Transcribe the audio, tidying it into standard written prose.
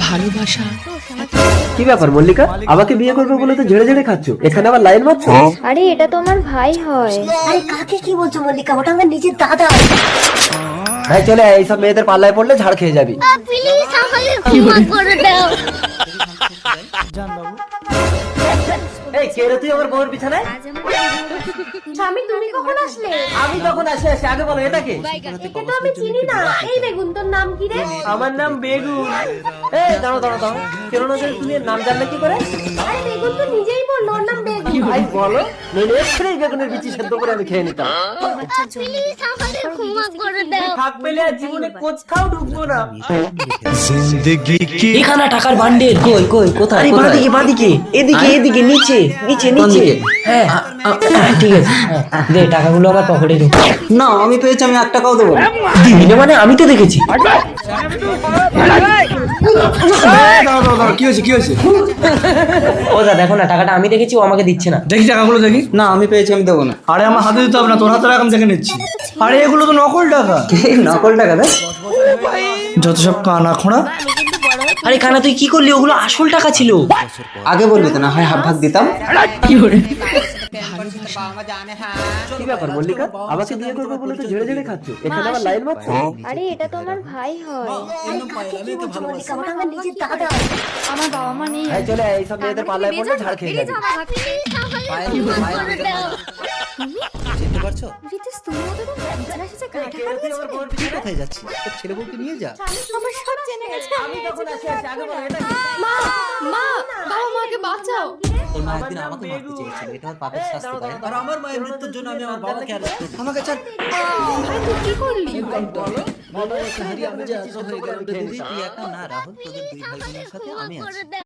ভালোবাসা। কি ব্যাপার মল্লিকা, আমাকে বিয়ে করবে বলে তো ঝেড়ে ঝেড়ে খাচ্ছ, এখানে আবার লাইন মারছো? আরে এটা তো আমার ভাই হয়। আরে কাকে কি বলছো মল্লিকা, ওটা আমার নিজের দাদা। ভাই চলে আয়, এইসব মেয়েদের পাল্লায় পড়লে ঝাড় খেয়ে যাবি। প্লিজ আমাকে ক্ষমা করে দাও। এই কে রে তুই আমার বউয়ের পিছনে? স্বামী তুমি কখন আসলে? আমি তখন আসি আগে বলো এটা কে? একে তো আমি চিনি না। এই বেগুন, তোর নাম কি রে? আমার নাম বেগুন। এই দাঁড়াও দাঁড়াও দাঁড়াও, কেন না তুমি এর নাম জানলে কি করে? আরে বেগুন তো নিজেই বললো ওর নাম বেগুন। ভাই বলো, নইলে এক্ষুনি বেগুনের বিচি সেদ্ধ করে আমি খেয়ে নিতাম। প্লিজ আমাকে ক্ষমা করে দাও। থাক পেলে আর জীবনে কোথাও ঢুকবো না। এখানে টাকার বান্ডেল। কই কই কোথায়? আরে বাঁদিকে বাঁদিকে, এদিকে এদিকে, নিচে নিচে নিচে। হ্যাঁ ঠিক আছে, দে টাকাগুলো আবার পকেটে ঢুক। না আমি পেয়েছি, আমি 1 টাকাও দেবো না। দিনে মানে আমি তো দেখেছি। কি হয়েছে কি হয়েছে? ও দা দেখো না, টাকাটা আমি দেখেছি, ও আমাকে দিচ্ছে না। দেখি টাকাগুলো দেখি। না আমি পেয়েছি, আমি দেবো না। আরে আমার হাতে দিতে হবে না, তোর হাতে রাখ, আমি দেখে নিচ্ছি। আরে এগুলো তো নকল টাকা। নকল টাকা দেখ। যত সব কানা খোঁড়া। আরে কানা তুই কি করলি? ওগুলো আসল টাকা ছিল। আগে বলবি তো, না হয় হাফ ভাগ দিতাম। কি ব্যাপার মল্লিকা, আমাকে বিয়ে করবে বলে তো ঝেড়ে ঝেড়ে খাচ্ছ, এখানে আবার লাইন মারছো? আরে এটা তো আমার ভাই হয়। আরে কাকে কি বলছো মল্লিকা, ওটা আমার নিজের দাদা। আমার বাবা মা নেই। ভাই চলে আয়, এইসব মেয়েদের পাল্লায় পড়লে ঝাড় খেয়ে যাবি। প্লিজ আমাকে ক্ষমা করে দাও। চিনতে পারছো? রিতেশ তুমি ওদের বাচ্চারা এসেছে কাটা তুই আমার বউয়ের পিছনে কোথায় যাচ্ছি? তোর ছেলে বউকে নিয়ে যা। আমার সব জেনে গেছে। আমি তখন আসি আগে বলো এটা কে? মা মা বাবা মাকে বাঁচাও। তোর মা একদিন আমাকে মারতে চেয়েছিল, এটা আমার পাপের শাস্তি তাই না? আর আমার মায়ের মৃত্যুর জন্য আমি আমার বাবাকে অ্যারেস্ট করেছি। আমাকে ছাড়। ভাই তুই কি করলি? বাবা একটা হারিয়ে আমি যে এত হয়ে গেল দিদি, তুই একা না রাহুল, তোদের 2 ভাই বোনের সাথে আমি আছি।